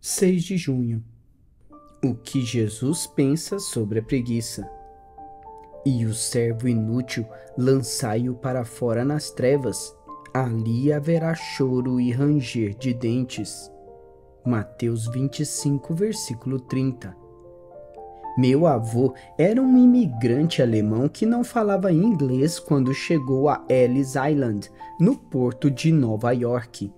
6 de junho. O que Jesus pensa sobre a preguiça. E o servo inútil lançai-o para fora nas trevas, ali haverá choro e ranger de dentes. Mateus 25, versículo 30. Meu avô era um imigrante alemão que não falava inglês quando chegou a Ellis Island, no porto de Nova York.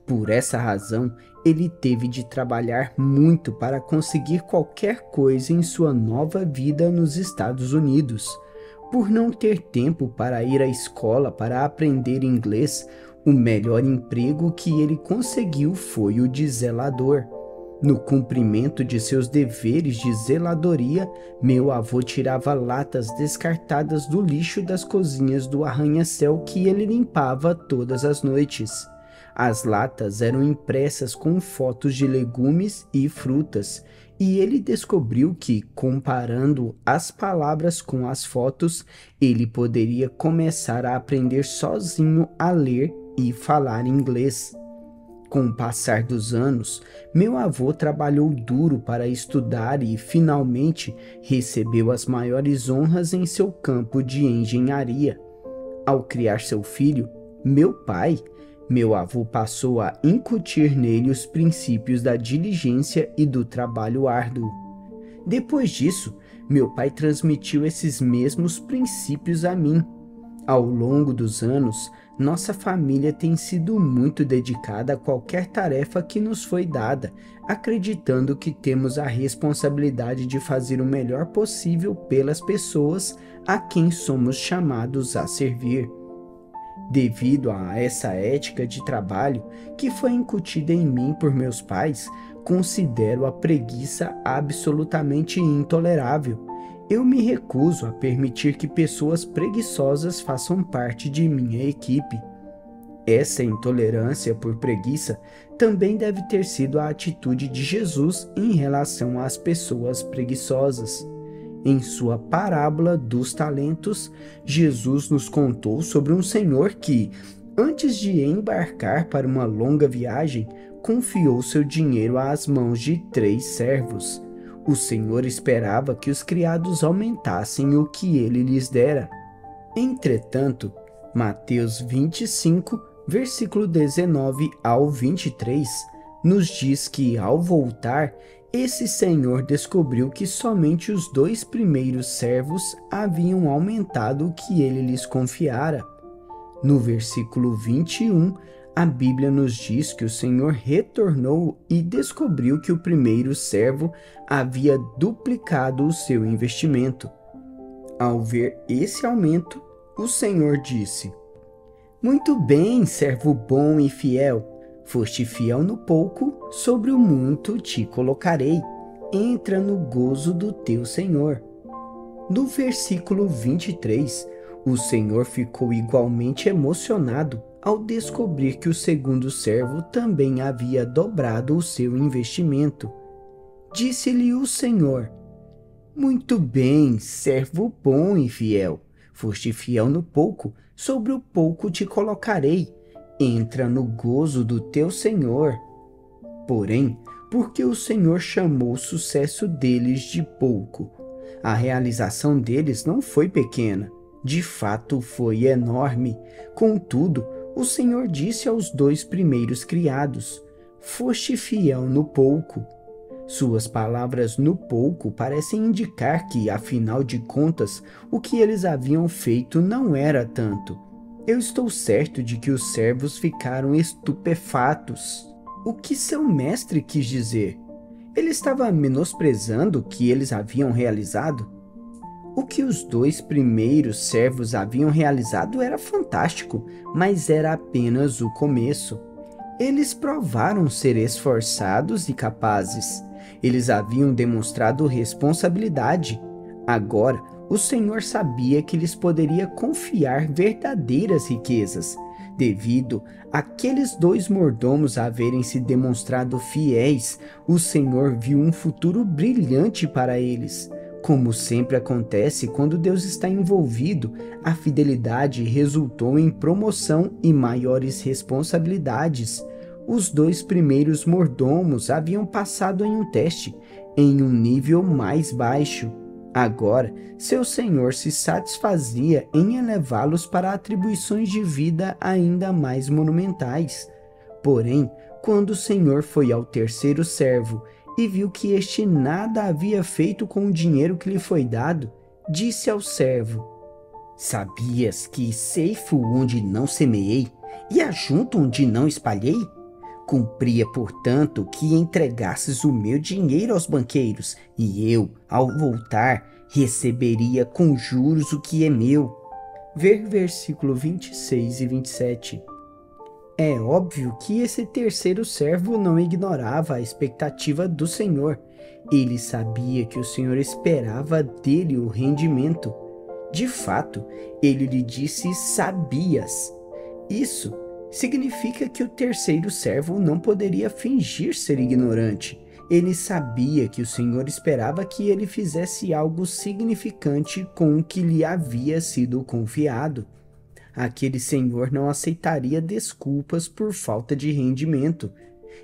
Por essa razão, ele teve de trabalhar muito para conseguir qualquer coisa em sua nova vida nos Estados Unidos. Por não ter tempo para ir à escola para aprender inglês, o melhor emprego que ele conseguiu foi o de zelador. No cumprimento de seus deveres de zeladoria, meu avô tirava latas descartadas do lixo das cozinhas do arranha-céu que ele limpava todas as noites. As latas eram impressas com fotos de legumes e frutas, e ele descobriu que, comparando as palavras com as fotos, ele poderia começar a aprender sozinho a ler e falar inglês. Com o passar dos anos, meu avô trabalhou duro para estudar e, finalmente, recebeu as maiores honras em seu campo de engenharia. Ao criar seu filho, meu pai, meu avô passou a incutir nele os princípios da diligência e do trabalho árduo. Depois disso, meu pai transmitiu esses mesmos princípios a mim. Ao longo dos anos, nossa família tem sido muito dedicada a qualquer tarefa que nos foi dada, acreditando que temos a responsabilidade de fazer o melhor possível pelas pessoas a quem somos chamados a servir. Devido a essa ética de trabalho que foi incutida em mim por meus pais, considero a preguiça absolutamente intolerável. Eu me recuso a permitir que pessoas preguiçosas façam parte de minha equipe. Essa intolerância por preguiça também deve ter sido a atitude de Jesus em relação às pessoas preguiçosas. Em sua parábola dos talentos, Jesus nos contou sobre um senhor que, antes de embarcar para uma longa viagem, confiou seu dinheiro às mãos de 3 servos. O senhor esperava que os criados aumentassem o que ele lhes dera. Entretanto, Mateus 25, versículo 19 ao 23, nos diz que, ao voltar, esse senhor descobriu que somente os 2 primeiros servos haviam aumentado o que ele lhes confiara. No versículo 21, a Bíblia nos diz que o Senhor retornou e descobriu que o primeiro servo havia duplicado o seu investimento. Ao ver esse aumento, o Senhor disse: "Muito bem, servo bom e fiel. Foste fiel no pouco, sobre o muito te colocarei. Entra no gozo do teu Senhor." No versículo 23, o Senhor ficou igualmente emocionado ao descobrir que o segundo servo também havia dobrado o seu investimento. Disse-lhe o Senhor: "Muito bem, servo bom e fiel. Foste fiel no pouco, sobre o pouco te colocarei. Entra no gozo do teu Senhor." Porém, porque o Senhor chamou o sucesso deles de pouco, a realização deles não foi pequena, de fato foi enorme. Contudo, o Senhor disse aos 2 primeiros criados: "Foste fiel no pouco." Suas palavras "no pouco" parecem indicar que, afinal de contas, o que eles haviam feito não era tanto. Eu estou certo de que os servos ficaram estupefatos. O que seu mestre quis dizer? Ele estava menosprezando o que eles haviam realizado? O que os 2 primeiros servos haviam realizado era fantástico, mas era apenas o começo. Eles provaram ser esforçados e capazes. Eles haviam demonstrado responsabilidade. Agora, o Senhor sabia que lhes poderia confiar verdadeiras riquezas. Devido àqueles 2 mordomos haverem se demonstrado fiéis, o Senhor viu um futuro brilhante para eles. Como sempre acontece quando Deus está envolvido, a fidelidade resultou em promoção e maiores responsabilidades. Os 2 primeiros mordomos haviam passado em um teste, em um nível mais baixo. Agora, seu senhor se satisfazia em elevá-los para atribuições de vida ainda mais monumentais. Porém, quando o senhor foi ao terceiro servo e viu que este nada havia feito com o dinheiro que lhe foi dado, disse ao servo: Sabias que ceifo onde não semeei e ajunto onde não espalhei? Cumpria, portanto, que entregasses o meu dinheiro aos banqueiros, e eu, ao voltar, receberia com juros o que é meu. Ver versículo 26 e 27. É óbvio que esse terceiro servo não ignorava a expectativa do Senhor. Ele sabia que o Senhor esperava dele o rendimento. De fato, ele lhe disse: sabias. Isso significa que o terceiro servo não poderia fingir ser ignorante. Ele sabia que o Senhor esperava que ele fizesse algo significante com o que lhe havia sido confiado. Aquele senhor não aceitaria desculpas por falta de rendimento.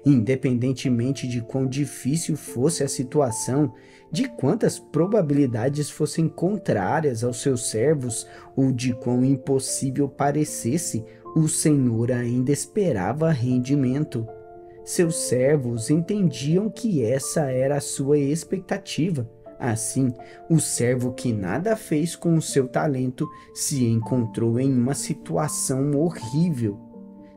Independentemente de quão difícil fosse a situação, de quantas probabilidades fossem contrárias aos seus servos ou de quão impossível parecesse, o Senhor ainda esperava rendimento. Seus servos entendiam que essa era a sua expectativa. Assim, o servo que nada fez com o seu talento se encontrou em uma situação horrível.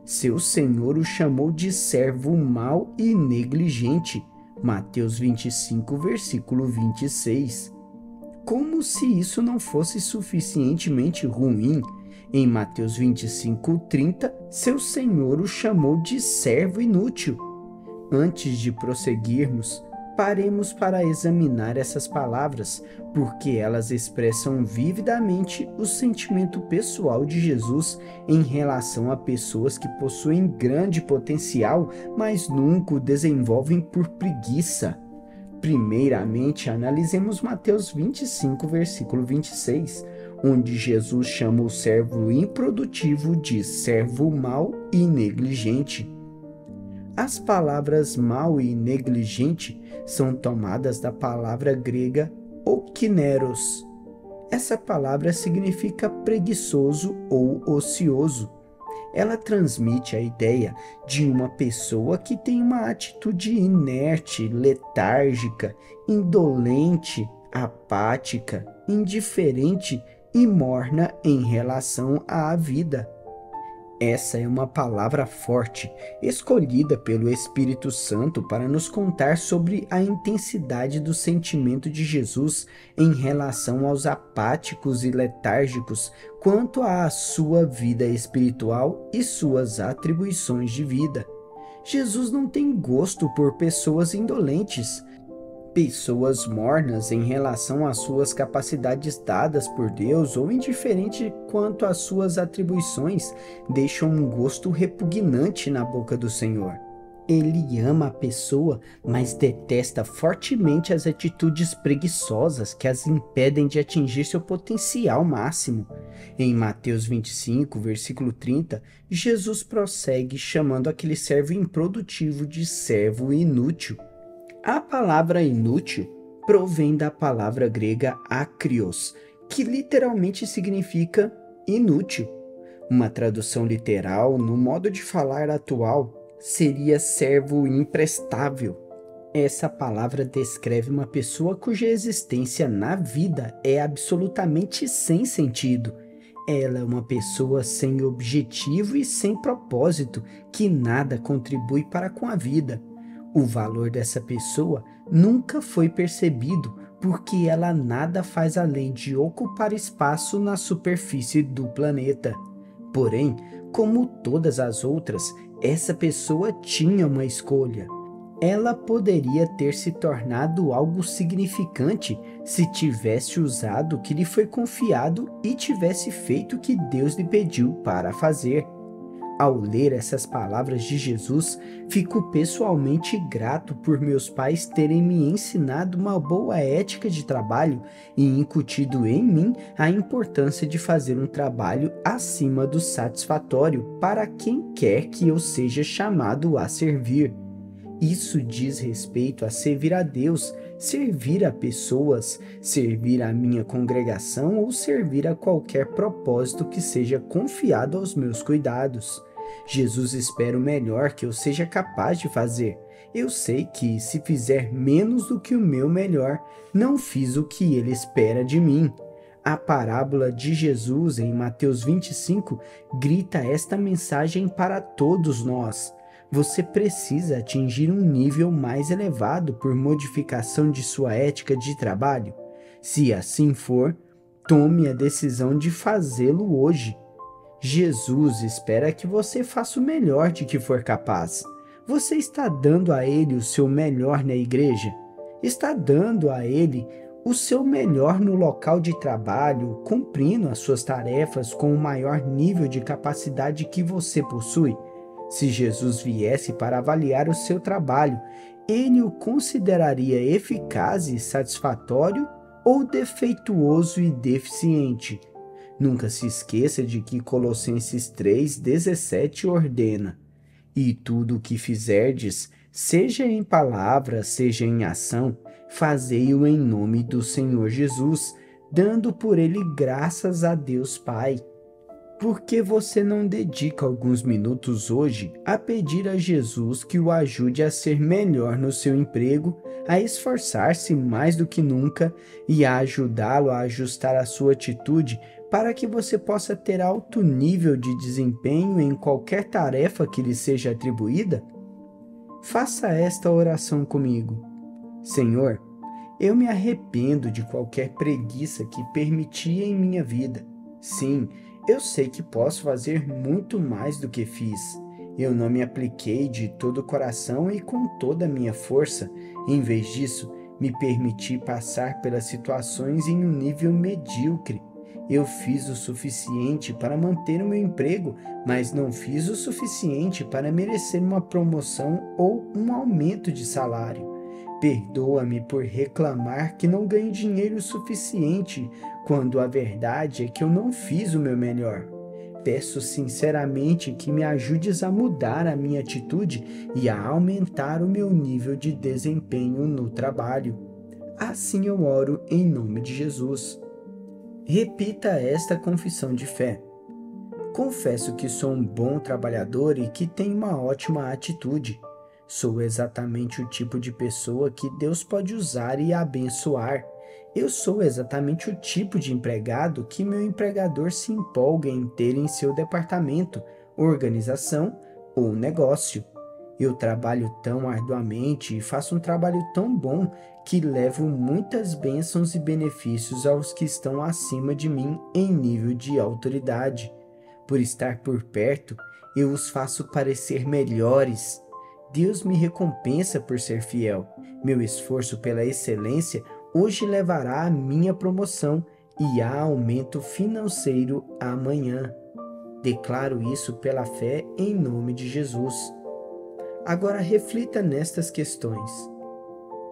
Seu senhor o chamou de servo mau e negligente. Mateus 25, versículo 26. Como se isso não fosse suficientemente ruim, em Mateus 25, 30, seu senhor o chamou de servo inútil. Antes de prosseguirmos, paremos para examinar essas palavras, porque elas expressam vividamente o sentimento pessoal de Jesus em relação a pessoas que possuem grande potencial, mas nunca o desenvolvem por preguiça. Primeiramente, analisemos Mateus 25, versículo 26, onde Jesus chama o servo improdutivo de servo mau e negligente. As palavras mau e negligente são tomadas da palavra grega okineros. Essa palavra significa preguiçoso ou ocioso. Ela transmite a ideia de uma pessoa que tem uma atitude inerte, letárgica, indolente, apática, indiferente e morna em relação à vida. Essa é uma palavra forte, escolhida pelo Espírito Santo para nos contar sobre a intensidade do sentimento de Jesus em relação aos apáticos e letárgicos quanto à sua vida espiritual e suas atribuições de vida. Jesus não tem gosto por pessoas indolentes, pessoas mornas em relação às suas capacidades dadas por Deus ou indiferente quanto às suas atribuições, deixam um gosto repugnante na boca do Senhor. Ele ama a pessoa, mas detesta fortemente as atitudes preguiçosas que as impedem de atingir seu potencial máximo. Em Mateus 25, versículo 30, Jesus prossegue chamando aquele servo improdutivo de servo inútil. A palavra inútil provém da palavra grega akrios, que literalmente significa inútil. Uma tradução literal, no modo de falar atual, seria servo imprestável. Essa palavra descreve uma pessoa cuja existência na vida é absolutamente sem sentido. Ela é uma pessoa sem objetivo e sem propósito, que nada contribui para com a vida. O valor dessa pessoa nunca foi percebido, porque ela nada faz além de ocupar espaço na superfície do planeta. Porém, como todas as outras, essa pessoa tinha uma escolha. Ela poderia ter se tornado algo significante se tivesse usado o que lhe foi confiado e tivesse feito o que Deus lhe pediu para fazer. Ao ler essas palavras de Jesus, fico pessoalmente grato por meus pais terem me ensinado uma boa ética de trabalho e incutido em mim a importância de fazer um trabalho acima do satisfatório para quem quer que eu seja chamado a servir. Isso diz respeito a servir a Deus, servir a pessoas, servir a minha congregação ou servir a qualquer propósito que seja confiado aos meus cuidados. Jesus espera o melhor que eu seja capaz de fazer. Eu sei que, se fizer menos do que o meu melhor, não fiz o que ele espera de mim. A parábola de Jesus em Mateus 25 grita esta mensagem para todos nós. Você precisa atingir um nível mais elevado por modificação de sua ética de trabalho? Se assim for, tome a decisão de fazê-lo hoje. Jesus espera que você faça o melhor de que for capaz. Você está dando a Ele o seu melhor na igreja? Está dando a Ele o seu melhor no local de trabalho, cumprindo as suas tarefas com o maior nível de capacidade que você possui? Se Jesus viesse para avaliar o seu trabalho, ele o consideraria eficaz e satisfatório ou defeituoso e deficiente? Nunca se esqueça de que Colossenses 3,17 ordena: E tudo o que fizerdes, seja em palavra, seja em ação, fazei-o em nome do Senhor Jesus, dando por ele graças a Deus Pai. Por que você não dedica alguns minutos hoje a pedir a Jesus que o ajude a ser melhor no seu emprego, a esforçar-se mais do que nunca e a ajudá-lo a ajustar a sua atitude para que você possa ter alto nível de desempenho em qualquer tarefa que lhe seja atribuída? Faça esta oração comigo. Senhor, eu me arrependo de qualquer preguiça que permiti em minha vida. Sim, eu sei que posso fazer muito mais do que fiz. Eu não me apliquei de todo o coração e com toda a minha força. Em vez disso, me permiti passar pelas situações em um nível medíocre. Eu fiz o suficiente para manter o meu emprego, mas não fiz o suficiente para merecer uma promoção ou um aumento de salário. Perdoa-me por reclamar que não ganho dinheiro suficiente, quando a verdade é que eu não fiz o meu melhor. Peço sinceramente que me ajudes a mudar a minha atitude e a aumentar o meu nível de desempenho no trabalho. Assim eu oro em nome de Jesus. Repita esta confissão de fé. Confesso que sou um bom trabalhador e que tenho uma ótima atitude. Sou exatamente o tipo de pessoa que Deus pode usar e abençoar. Eu sou exatamente o tipo de empregado que meu empregador se empolga em ter em seu departamento, organização ou negócio. Eu trabalho tão arduamente e faço um trabalho tão bom que levo muitas bênçãos e benefícios aos que estão acima de mim em nível de autoridade. Por estar por perto, eu os faço parecer melhores. Deus me recompensa por ser fiel. Meu esforço pela excelência hoje levará à minha promoção e a aumento financeiro amanhã. Declaro isso pela fé em nome de Jesus. Agora reflita nestas questões.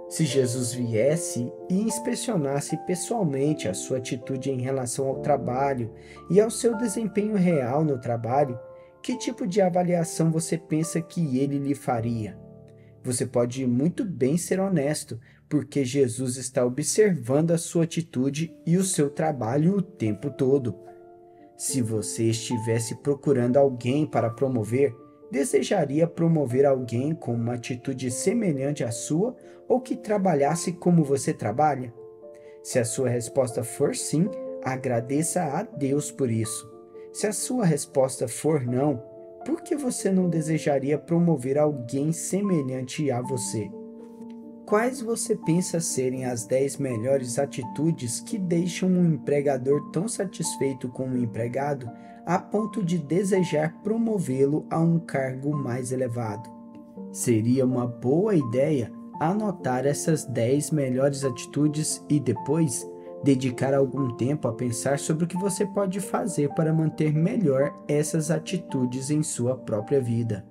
Se Jesus viesse e inspecionasse pessoalmente a sua atitude em relação ao trabalho e ao seu desempenho real no trabalho, que tipo de avaliação você pensa que ele lhe faria? Você pode muito bem ser honesto, porque Jesus está observando a sua atitude e o seu trabalho o tempo todo. Se você estivesse procurando alguém para promover, desejaria promover alguém com uma atitude semelhante à sua ou que trabalhasse como você trabalha? Se a sua resposta for sim, agradeça a Deus por isso. Se a sua resposta for não, por que você não desejaria promover alguém semelhante a você? Quais você pensa serem as 10 melhores atitudes que deixam um empregador tão satisfeito com o empregado a ponto de desejar promovê-lo a um cargo mais elevado? Seria uma boa ideia anotar essas 10 melhores atitudes e depois dedicar algum tempo a pensar sobre o que você pode fazer para manter melhor essas atitudes em sua própria vida.